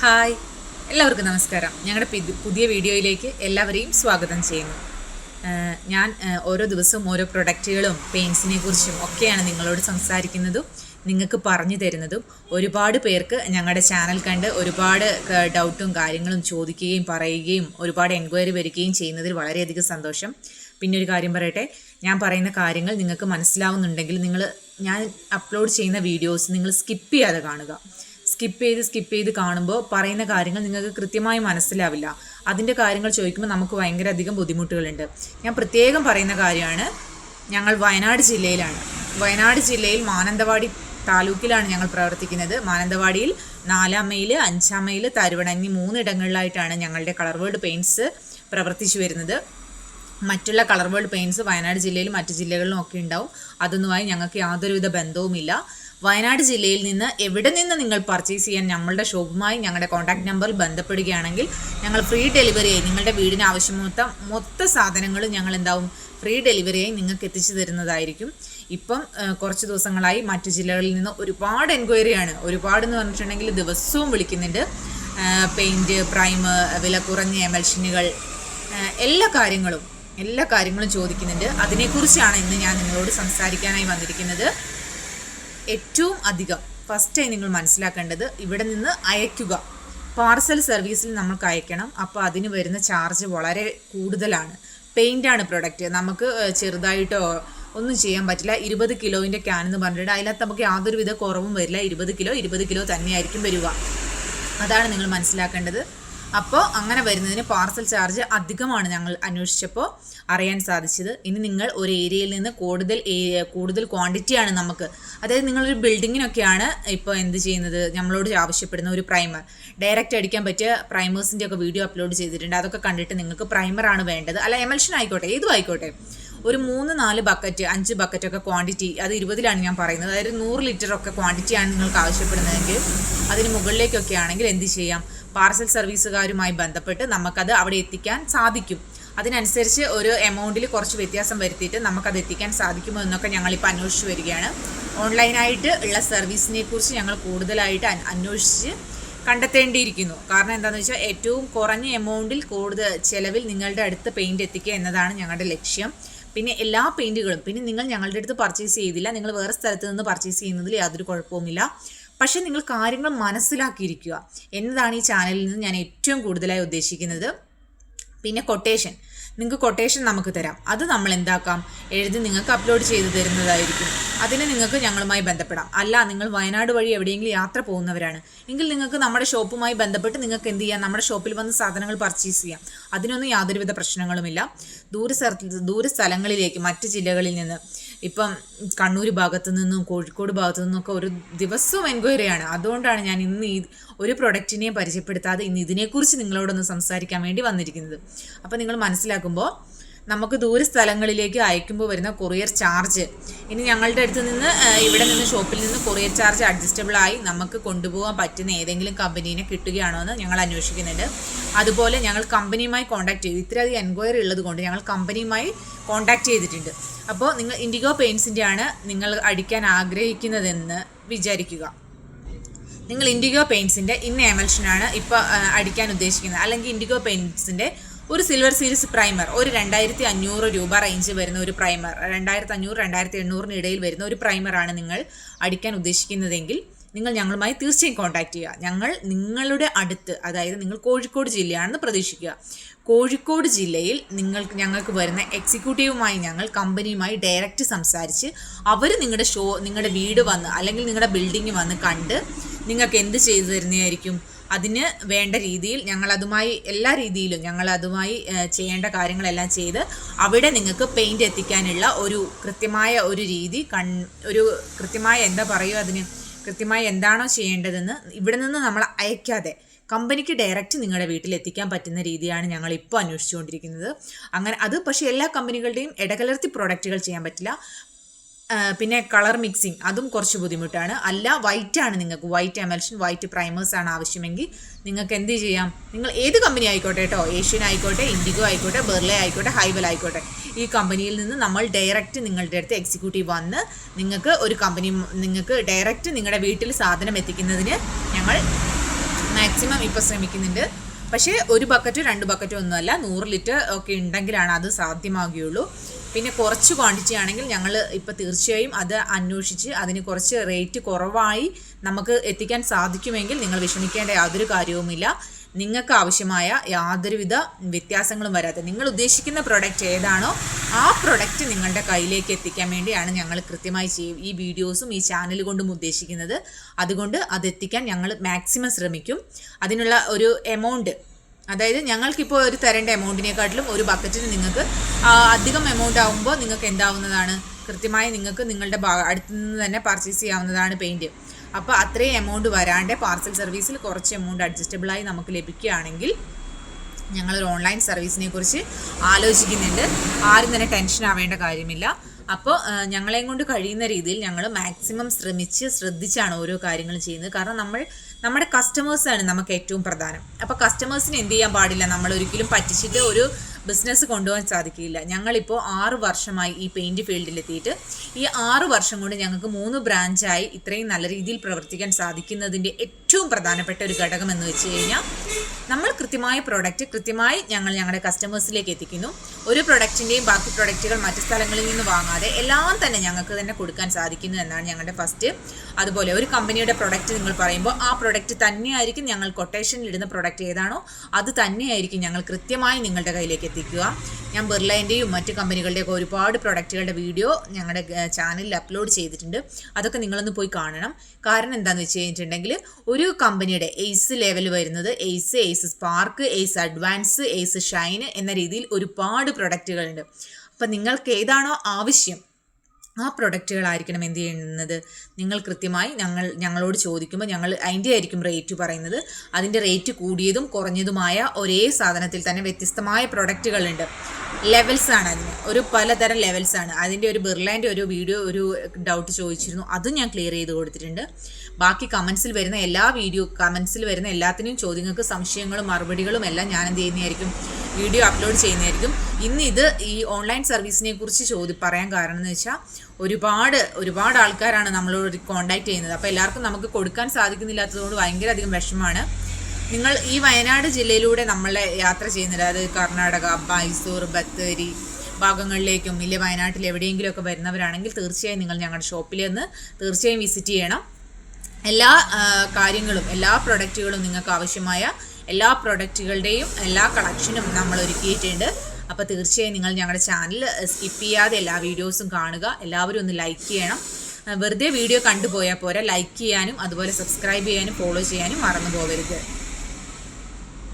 Hi, എല്ലാവർക്കും നമസ്കാരം. ഞങ്ങളുടെ പുതിയ വീഡിയോയിലേക്ക് എല്ലാവരെയും സ്വാഗതം ചെയ്യുന്നു. ഞാൻ ഓരോ ദിവസവും ഓരോ പ്രൊഡക്റ്റുകളും പെയിൻസിനെ കുറിച്ചും ഒക്കെയാണ് നിങ്ങളോട് സംസാരിക്കുന്നതും നിങ്ങൾക്ക് പറഞ്ഞു തരുന്നതും. ഒരുപാട് പേർക്ക് ഞങ്ങളുടെ ചാനൽ കണ്ട് ഒരുപാട് ഡൗട്ടും കാര്യങ്ങളും ചോദിക്കുകയും പറയുകയും ഒരുപാട് എൻക്വയറി വരികയും ചെയ്യുന്നതിൽ വളരെയധികം സന്തോഷം. പിന്നെ ഒരു കാര്യം പറയട്ടെ, ഞാൻ പറയുന്ന കാര്യങ്ങൾ നിങ്ങൾക്ക് മനസ്സിലാവുന്നുണ്ടെങ്കിൽ ഞാൻ അപ്ലോഡ് ചെയ്യുന്ന വീഡിയോസ് നിങ്ങൾ സ്കിപ്പ് ചെയ്യാതെ കാണുക. സ്കിപ്പ് ചെയ്ത് കാണുമ്പോൾ പറയുന്ന കാര്യങ്ങൾ നിങ്ങൾക്ക് കൃത്യമായി മനസ്സിലാവില്ല. അതിൻ്റെ കാര്യങ്ങൾ ചോദിക്കുമ്പോൾ നമുക്ക് ഭയങ്കര അധികം ബുദ്ധിമുട്ടുകളുണ്ട്. ഞാൻ പ്രത്യേകം പറയുന്ന കാര്യമാണ്, ഞങ്ങൾ വയനാട് ജില്ലയിലാണ്. വയനാട് ജില്ലയിൽ മാനന്തവാടി താലൂക്കിലാണ് ഞങ്ങൾ പ്രവർത്തിക്കുന്നത്. മാനന്തവാടിയിൽ 4-ാം മൈൽ, 5-ാം മൈൽ, തരുവണങ്ങി 3 ഇടങ്ങളിലായിട്ടാണ് ഞങ്ങളുടെ കളർ വേൾഡ് പെയിൻറ്റ്സ് പ്രവർത്തിച്ചു വരുന്നത്. മറ്റുള്ള കളർ വേൾഡ് പെയിൻറ്റ്സ് വയനാട് ജില്ലയിലും മറ്റു ജില്ലകളിലും ഒക്കെ ഉണ്ടാവും. അതൊന്നുമായി ഞങ്ങൾക്ക് യാതൊരുവിധ ബന്ധവുമില്ല. വയനാട് ജില്ലയിൽ നിന്ന് എവിടെ നിന്ന് നിങ്ങൾ പർച്ചേസ് ചെയ്യാൻ ഞങ്ങളുടെ ഷോപ്പുമായി ഞങ്ങളുടെ കോൺടാക്ട് നമ്പറിൽ ബന്ധപ്പെടുകയാണെങ്കിൽ ഞങ്ങൾ ഫ്രീ ഡെലിവറിയായി നിങ്ങളുടെ വീടിന് മൊത്ത സാധനങ്ങളും ഞങ്ങൾ ഫ്രീ ഡെലിവറിയായി നിങ്ങൾക്ക് എത്തിച്ചു തരുന്നതായിരിക്കും. ഇപ്പം കുറച്ച് ദിവസങ്ങളായി മറ്റു ജില്ലകളിൽ നിന്ന് ഒരുപാട് എൻക്വയറിയാണ്. ഒരുപാടെന്ന് പറഞ്ഞിട്ടുണ്ടെങ്കിൽ ദിവസവും വിളിക്കുന്നുണ്ട്. പെയിൻറ്റ്, പ്രൈമർ, വില കുറഞ്ഞ എമൽഷനുകൾ, എല്ലാ കാര്യങ്ങളും ചോദിക്കുന്നുണ്ട്. അതിനെക്കുറിച്ചാണ് ഇന്ന് ഞാൻ നിങ്ങളോട് സംസാരിക്കാനായി വന്നിരിക്കുന്നത്. ഏറ്റവും അധികം ഫസ്റ്റായി നിങ്ങൾ മനസ്സിലാക്കേണ്ടത്, ഇവിടെ നിന്ന് അയക്കുക, പാർസൽ സർവീസിൽ നമുക്ക് അയക്കണം. അപ്പോൾ അതിന് വരുന്ന ചാർജ് വളരെ കൂടുതലാണ്. പെയിൻ്റാണ് പ്രൊഡക്റ്റ്, നമുക്ക് ചെറുതായിട്ടോ ഒന്നും ചെയ്യാൻ പറ്റില്ല. 20 കിലോൻ്റെ ക്യാൻ എന്ന് പറഞ്ഞിട്ട് അതിനകത്ത് നമുക്ക് യാതൊരുവിധ കുറവും വരില്ല. 20 കിലോ തന്നെയായിരിക്കും വരിക. അതാണ് നിങ്ങൾ മനസ്സിലാക്കേണ്ടത്. അപ്പോൾ അങ്ങനെ വരുന്നതിന് പാർസൽ ചാർജ് അധികമാണ് ഞങ്ങൾ അന്വേഷിച്ചപ്പോൾ അറിയാൻ സാധിച്ചത്. ഇനി നിങ്ങൾ ഒരു ഏരിയയിൽ നിന്ന് കൂടുതൽ ക്വാണ്ടിറ്റിയാണ് നമുക്ക്, അതായത് നിങ്ങളൊരു ബിൽഡിങ്ങിനൊക്കെയാണ് ഇപ്പോൾ എന്ത് ചെയ്യുന്നത്, നമ്മളോട് ആവശ്യപ്പെടുന്ന ഒരു പ്രൈമർ, ഡയറക്റ്റ് അടിക്കാൻ പറ്റിയ പ്രൈമേഴ്സിൻ്റെ ഒക്കെ വീഡിയോ അപ്ലോഡ് ചെയ്തിട്ടുണ്ട്. അതൊക്കെ കണ്ടിട്ട് നിങ്ങൾക്ക് പ്രൈമറാണ് വേണ്ടത്, അല്ല എമൽഷൻ ആയിക്കോട്ടെ, ഏതും ആയിക്കോട്ടെ, ഒരു 3-4 ബക്കറ്റ് 5 ബക്കറ്റൊക്കെ ക്വാണ്ടിറ്റി, അത് 20-ലാണ് ഞാൻ പറയുന്നത്, അതായത് 100 ലിറ്ററൊക്കെ ക്വാണ്ടിറ്റിയാണ് നിങ്ങൾക്ക് ആവശ്യപ്പെടുന്നതെങ്കിൽ അതിന് മുകളിലേക്കൊക്കെ ആണെങ്കിൽ എന്ത് ചെയ്യാം, പാർസൽ സർവീസുകാരുമായി ബന്ധപ്പെട്ട് നമുക്കത് അവിടെ എത്തിക്കാൻ സാധിക്കും. അതിനനുസരിച്ച് ഒരു എമൗണ്ടിൽ കുറച്ച് വ്യത്യാസം വരുത്തിയിട്ട് നമുക്കത് എത്തിക്കാൻ സാധിക്കുമോ എന്നൊക്കെ ഞങ്ങളിപ്പോൾ അന്വേഷിച്ച് വരികയാണ്. ഓൺലൈനായിട്ട് ഉള്ള സർവീസിനെ കുറിച്ച് ഞങ്ങൾ കൂടുതലായിട്ട് അന്വേഷിച്ച് കണ്ടെത്തേണ്ടിയിരിക്കുന്നു. കാരണം എന്താണെന്ന് വെച്ചാൽ ഏറ്റവും കുറഞ്ഞ എമൗണ്ടിൽ കൂടുതൽ ചിലവിൽ നിങ്ങളുടെ അടുത്ത് പെയിൻറ്റ് എത്തിക്കുക എന്നതാണ് ഞങ്ങളുടെ ലക്ഷ്യം. പിന്നെ എല്ലാ പെയിൻറ്റുകളും, പിന്നെ നിങ്ങൾ ഞങ്ങളുടെ അടുത്ത് പർച്ചേസ് ചെയ്തില്ല, നിങ്ങൾ വേറെ സ്ഥലത്ത് നിന്ന് പർച്ചേസ് ചെയ്യുന്നതിൽ യാതൊരു കുഴപ്പവുമില്ല. പക്ഷേ നിങ്ങൾ കാര്യങ്ങൾ മനസ്സിലാക്കിയിരിക്കുക എന്നതാണ് ഈ ചാനലിൽ നിന്ന് ഞാൻ ഏറ്റവും കൂടുതലായി ഉദ്ദേശിക്കുന്നത്. പിന്നെ നിങ്ങൾക്ക് കൊട്ടേഷൻ നമുക്ക് തരാം. അത് നമ്മൾ എന്താക്കാം, എഴുതി നിങ്ങൾക്ക് അപ്ലോഡ് ചെയ്ത് തരുന്നതായിരിക്കും. അതിന് നിങ്ങൾക്ക് ഞങ്ങളുമായി ബന്ധപ്പെടാം. അല്ല, നിങ്ങൾ വയനാട് വഴി എവിടെയെങ്കിലും യാത്ര പോകുന്നവരാണ് എങ്കിൽ നിങ്ങൾക്ക് നമ്മുടെ ഷോപ്പുമായി ബന്ധപ്പെട്ട് നിങ്ങൾക്ക് എന്ത് ചെയ്യാം, നമ്മുടെ ഷോപ്പിൽ വന്ന് സാധനങ്ങൾ പർച്ചേസ് ചെയ്യാം. അതിനൊന്നും യാതൊരുവിധ പ്രശ്നങ്ങളുമില്ല. ദൂര സ്ഥലങ്ങളിലേക്ക്, മറ്റ് ജില്ലകളിൽ നിന്ന്, ഇപ്പം കണ്ണൂർ ഭാഗത്തു നിന്നും കോഴിക്കോട് ഭാഗത്തു നിന്നൊക്കെ ഒരു ദിവസവും എൻക്വയറിയാണ്. അതുകൊണ്ടാണ് ഞാൻ ഇന്ന് ഒരു പ്രൊഡക്റ്റിനെയും പരിചയപ്പെടുത്താതെ ഇന്ന് ഇതിനെക്കുറിച്ച് നിങ്ങളോടൊന്ന് സംസാരിക്കാൻ വേണ്ടി വന്നിരിക്കുന്നത്. അപ്പോൾ നിങ്ങൾ മനസ്സിലാക്കുമ്പോൾ നമുക്ക് ദൂര സ്ഥലങ്ങളിലേക്ക് അയക്കുമ്പോൾ വരുന്ന കൊറിയർ ചാർജ്, ഇനി ഞങ്ങളുടെ അടുത്ത് നിന്ന് ഇവിടെ നിന്ന് ഷോപ്പിൽ നിന്ന് കൊറിയർ ചാർജ് അഡ്ജസ്റ്റബിളായി നമുക്ക് കൊണ്ടുപോകാൻ പറ്റുന്ന ഏതെങ്കിലും കമ്പനീനെ കിട്ടുകയാണോ എന്ന് ഞങ്ങൾ അന്വേഷിക്കുന്നുണ്ട്. അതുപോലെ ഞങ്ങൾ കമ്പനിയുമായി കോൺടാക്ട് ചെയ്തു. ഇത്രയധികം എൻക്വയറി ഉള്ളത് കൊണ്ട് ഞങ്ങൾ കമ്പനിയുമായി കോൺടാക്ട് ചെയ്തിട്ടുണ്ട്. അപ്പോൾ നിങ്ങൾ ഇൻഡിഗോ പെയിൻസിൻ്റെ ആണ് നിങ്ങൾ അടിക്കാൻ ആഗ്രഹിക്കുന്നതെന്ന് വിചാരിക്കുക. നിങ്ങൾ ഇൻഡിഗോ പെയിൻസിൻ്റെ ഇന്ന എമൽഷനാണ് ഇപ്പോൾ അടിക്കാൻ ഉദ്ദേശിക്കുന്നത്, അല്ലെങ്കിൽ ഇൻഡിഗോ പെയിൻസിൻ്റെ ഒരു സിൽവർ സീരീസ് പ്രൈമർ, ഒരു 2500 രൂപ റേഞ്ച് വരുന്ന ഒരു പ്രൈമർ, 2500-2800 ഇടയിൽ വരുന്ന ഒരു പ്രൈമറാണ് നിങ്ങൾ അടിക്കാൻ ഉദ്ദേശിക്കുന്നതെങ്കിൽ നിങ്ങൾ ഞങ്ങളുമായി തീർച്ചയായും കോൺടാക്ട് ചെയ്യുക. ഞങ്ങൾ നിങ്ങളുടെ അടുത്ത്, അതായത് നിങ്ങൾ കോഴിക്കോട് ജില്ലയാണെന്ന് പ്രതീക്ഷിക്കുക, കോഴിക്കോട് ജില്ലയിൽ ഞങ്ങൾക്ക് വരുന്ന എക്സിക്യൂട്ടീവുമായി ഞങ്ങൾ കമ്പനിയുമായി ഡയറക്റ്റ് സംസാരിച്ച് അവർ നിങ്ങളുടെ വീട് വന്ന് അല്ലെങ്കിൽ നിങ്ങളുടെ ബിൽഡിംഗ് വന്ന് കണ്ട് നിങ്ങൾക്ക് എന്ത് ചെയ്തു തരുന്നതായിരിക്കും. അതിന് വേണ്ട രീതിയിൽ എല്ലാ രീതിയിലും ചെയ്യേണ്ട കാര്യങ്ങളെല്ലാം ചെയ്ത് അവിടെ നിങ്ങൾക്ക് പെയിൻറ്റ് എത്തിക്കാനുള്ള ഒരു കൃത്യമായ ഒരു രീതി, ഒരു കൃത്യമായ കൃത്യമായി എന്താണോ ചെയ്യേണ്ടതെന്ന് ഇവിടെ നിന്ന് നമ്മൾ അയക്കാതെ കമ്പനിക്ക് ഡയറക്റ്റ് നിങ്ങളുടെ വീട്ടിലെത്തിക്കാൻ പറ്റുന്ന രീതിയാണ് ഞങ്ങൾ ഇപ്പോൾ അന്വേഷിച്ചുകൊണ്ടിരിക്കുന്നത്. അത് പക്ഷേ എല്ലാ കമ്പനികളുടെയും ഇടകലർത്തി പ്രോഡക്റ്റുകൾ ചെയ്യാൻ പറ്റില്ല. പിന്നെ കളർ മിക്സിങ് അതും കുറച്ച് ബുദ്ധിമുട്ടാണ്. അല്ല, വൈറ്റാണ് നിങ്ങൾക്ക്, വൈറ്റ് എമൽഷൻ, വൈറ്റ് പ്രൈമേഴ്സാണ് ആവശ്യമെങ്കിൽ നിങ്ങൾക്ക് എന്ത് ചെയ്യാം, നിങ്ങൾ ഏത് കമ്പനി ആയിക്കോട്ടെ കേട്ടോ, ഏഷ്യൻ ആയിക്കോട്ടെ, ഇൻഡിഗോ ആയിക്കോട്ടെ, ബെർലെ ആയിക്കോട്ടെ, ഹൈവൽ ആയിക്കോട്ടെ, ഈ കമ്പനിയിൽ നിന്ന് നമ്മൾ ഡയറക്റ്റ് നിങ്ങളുടെ അടുത്ത് എക്സിക്യൂട്ടീവ് വന്ന് നിങ്ങൾക്ക് ഡയറക്റ്റ് നിങ്ങളുടെ വീട്ടിൽ സാധനം എത്തിക്കുന്നതിന് ഞങ്ങൾ മാക്സിമം ഇപ്പോൾ ശ്രമിക്കുന്നുണ്ട്. പക്ഷേ 1 ബക്കറ്റോ 2 ബക്കറ്റോ ഒന്നുമല്ല, 100 ലിറ്റർ ഒക്കെ ഉണ്ടെങ്കിലാണ് അത് സാധ്യമാകുകയുള്ളൂ. പിന്നെ കുറച്ച് ക്വാണ്ടിറ്റി ആണെങ്കിൽ ഞങ്ങൾ ഇപ്പോൾ തീർച്ചയായും അത് അന്വേഷിച്ച് അതിന് കുറച്ച് റേറ്റ് കുറവായി നമുക്ക് എത്തിക്കാൻ സാധിക്കുമെങ്കിൽ നിങ്ങൾ വിഷമിക്കേണ്ട യാതൊരു കാര്യവുമില്ല. നിങ്ങൾക്ക് ആവശ്യമായ യാതൊരുവിധ വ്യത്യാസങ്ങളും വരാതെ നിങ്ങൾ ഉദ്ദേശിക്കുന്ന പ്രൊഡക്റ്റ് ഏതാണോ ആ പ്രൊഡക്റ്റ് നിങ്ങളുടെ കയ്യിലേക്ക് എത്തിക്കാൻ വേണ്ടിയാണ് ഞങ്ങൾ കൃത്യമായി ഈ വീഡിയോസും ഈ ചാനൽ കൊണ്ടും ഉദ്ദേശിക്കുന്നത്. അതുകൊണ്ട് അതെത്തിക്കാൻ ഞങ്ങൾ മാക്സിമം ശ്രമിക്കും. അതിനുള്ള ഒരു എമൗണ്ട്, അതായത് ഞങ്ങൾക്കിപ്പോൾ ഒരു തരേണ്ട എമൗണ്ടിനെക്കാട്ടിലും 1 ബക്കറ്റിന് നിങ്ങൾക്ക് അധികം എമൗണ്ട് ആകുമ്പോൾ നിങ്ങൾക്ക് എന്താവുന്നതാണ്, കൃത്യമായി നിങ്ങൾക്ക് നിങ്ങളുടെ അടുത്തു നിന്ന് തന്നെ പർച്ചേസ് ചെയ്യാവുന്നതാണ് പെയിൻറ്റ്. അപ്പോൾ അത്രയും എമൗണ്ട് വരാണ്ട് പാർസൽ സർവീസിൽ കുറച്ച് എമൗണ്ട് അഡ്ജസ്റ്റബിളായി നമുക്ക് ലഭിക്കുകയാണെങ്കിൽ ഞങ്ങളൊരു ഓൺലൈൻ സർവീസിനെ കുറിച്ച് ആലോചിക്കുന്നുണ്ട്. ആരും തന്നെ ടെൻഷൻ ആവേണ്ട കാര്യമില്ല. അപ്പോൾ ഞങ്ങളെയും കൊണ്ട് കഴിയുന്ന രീതിയിൽ ഞങ്ങൾ മാക്സിമം ശ്രദ്ധിച്ചാണ് ഓരോ കാര്യങ്ങളും ചെയ്യുന്നത്. കാരണം നമ്മുടെ കസ്റ്റമേഴ്സാണ് നമുക്ക് ഏറ്റവും പ്രധാനം. അപ്പോൾ കസ്റ്റമേഴ്സിന് എന്ത് ചെയ്യാൻ പാടില്ല, നമ്മൾ ഒരിക്കലും പറ്റിച്ചിട്ട് ഒരു ബിസിനസ് കൊണ്ടുപോകാൻ സാധിക്കില്ല. ഞങ്ങളിപ്പോൾ 6 വർഷമായി ഈ പെയിൻറ്റ് ഫീൽഡിലെത്തിയിട്ട് ഈ 6 വർഷം കൊണ്ട് ഞങ്ങൾക്ക് 3 ബ്രാഞ്ചായി ഇത്രയും നല്ല രീതിയിൽ പ്രവർത്തിക്കാൻ സാധിക്കുന്നതിൻ്റെ ഏറ്റവും പ്രധാനപ്പെട്ട ഒരു ഘടകം എന്ന് വെച്ച് കഴിഞ്ഞാൽ നമ്മൾ കൃത്യമായ പ്രോഡക്റ്റ് കൃത്യമായി ഞങ്ങളുടെ കസ്റ്റമേഴ്സിലേക്ക് എത്തിക്കുന്നു. ഒരു പ്രൊഡക്റ്റിൻ്റെയും ബാക്കി പ്രൊഡക്റ്റുകൾ മറ്റു സ്ഥലങ്ങളിൽ നിന്ന് വാങ്ങാതെ എല്ലാം തന്നെ ഞങ്ങൾക്ക് തന്നെ കൊടുക്കാൻ സാധിക്കുന്നു എന്നാണ് ഞങ്ങളുടെ ഫസ്റ്റ്. അതുപോലെ ഒരു കമ്പനിയുടെ പ്രൊഡക്റ്റ് നിങ്ങൾ പറയുമ്പോൾ ആ പ്രൊഡക്റ്റ് തന്നെയായിരിക്കും ഞങ്ങൾ കൊട്ടേഷനിൽ ഇടുന്ന പ്രൊഡക്റ്റ് ഏതാണോ അത് തന്നെയായിരിക്കും ഞങ്ങൾ കൃത്യമായി നിങ്ങളുടെ കയ്യിലേക്ക് എത്തിക്കുക. ഞാൻ ബിർളേൻ്റെയും മറ്റ് കമ്പനികളുടെയൊക്കെ ഒരുപാട് പ്രൊഡക്റ്റുകളുടെ വീഡിയോ ഞങ്ങളുടെ ചാനലിൽ അപ്ലോഡ് ചെയ്തിട്ടുണ്ട്. അതൊക്കെ നിങ്ങളൊന്ന് പോയി കാണണം. കാരണം എന്താണെന്ന് വെച്ച് കഴിഞ്ഞിട്ടുണ്ടെങ്കിൽ ഒരു കമ്പനിയുടെ എയ്സ് ലെവൽ വരുന്നത് ace spark, ace advance, ace Shine എന്ന രീതിയിൽ ഒരുപാട് പ്രൊഡക്റ്റുകളുണ്ട്. അപ്പം നിങ്ങൾക്ക് ഏതാണോ ആവശ്യം ആ പ്രൊഡക്റ്റുകളായിരിക്കണം എന്ത് ചെയ്യുന്നത്, നിങ്ങൾ കൃത്യമായി ഞങ്ങളോട് ചോദിക്കുമ്പോൾ ഞങ്ങൾ അതിൻ്റെ ആയിരിക്കും റേറ്റ് പറയുന്നത്. അതിൻ്റെ റേറ്റ് കൂടിയതും കുറഞ്ഞതുമായ ഒരേ സാധനത്തിൽ തന്നെ വ്യത്യസ്തമായ പ്രൊഡക്റ്റുകളുണ്ട്. ലെവൽസാണ് അതിന്, പലതരം ലെവൽസാണ്. അതിൻ്റെ ഒരു ബിർളേൻ്റെ ഒരു വീഡിയോ ഒരു ഡൗട്ട് ചോദിച്ചിരുന്നു, അതും ഞാൻ ക്ലിയർ ചെയ്ത് കൊടുത്തിട്ടുണ്ട്. ബാക്കി കമൻസിൽ വരുന്ന എല്ലാത്തിനും ചോദ്യങ്ങൾക്ക് സംശയങ്ങളും മറുപടികളും എല്ലാം ഞാൻ എന്ത് ചെയ്യുന്നതായിരിക്കും, വീഡിയോ അപ്ലോഡ് ചെയ്യുന്നതായിരിക്കും. ഇന്ന് ഈ ഓൺലൈൻ സർവീസിനെ കുറിച്ച് പറയാൻ കാരണം എന്ന് വെച്ചാൽ ഒരുപാട് ആൾക്കാരാണ് നമ്മളോട് കോൺടാക്ട് ചെയ്യുന്നത്. അപ്പോൾ എല്ലാവർക്കും നമുക്ക് കൊടുക്കാൻ സാധിക്കുന്നില്ലാത്തതുകൊണ്ട് ഭയങ്കര അധികം വിഷമമാണ്. നിങ്ങൾ ഈ വയനാട് ജില്ലയിലൂടെ നമ്മളെ യാത്ര ചെയ്യുന്നത്, അതായത് കർണാടക, മൈസൂർ, ബത്തേരി ഭാഗങ്ങളിലേക്കും ഇല്ലേ വയനാട്ടിൽ എവിടെയെങ്കിലുമൊക്കെ വരുന്നവരാണെങ്കിൽ തീർച്ചയായും നിങ്ങൾ ഞങ്ങളുടെ ഷോപ്പിൽ നിന്ന് തീർച്ചയായും വിസിറ്റ് ചെയ്യണം. എല്ലാ കാര്യങ്ങളും എല്ലാ പ്രൊഡക്റ്റുകളും നിങ്ങൾക്ക് ആവശ്യമായ എല്ലാ പ്രൊഡക്റ്റുകളുടെയും എല്ലാ കളക്ഷനും നമ്മൾ ഒരുക്കിയിട്ടുണ്ട്. അപ്പോൾ തീർച്ചയായും നിങ്ങൾ ഞങ്ങളുടെ ചാനൽ സ്കിപ്പ് ചെയ്യാതെ എല്ലാ വീഡിയോസും കാണുക. എല്ലാവരും ഒന്ന് ലൈക്ക് ചെയ്യണം. വെറുതെ വീഡിയോ കണ്ടുപോയാൽ പോരാ, ലൈക്ക് ചെയ്യാനും അതുപോലെ സബ്സ്ക്രൈബ് ചെയ്യാനും ഫോളോ ചെയ്യാനും മറന്നു പോകരുത്.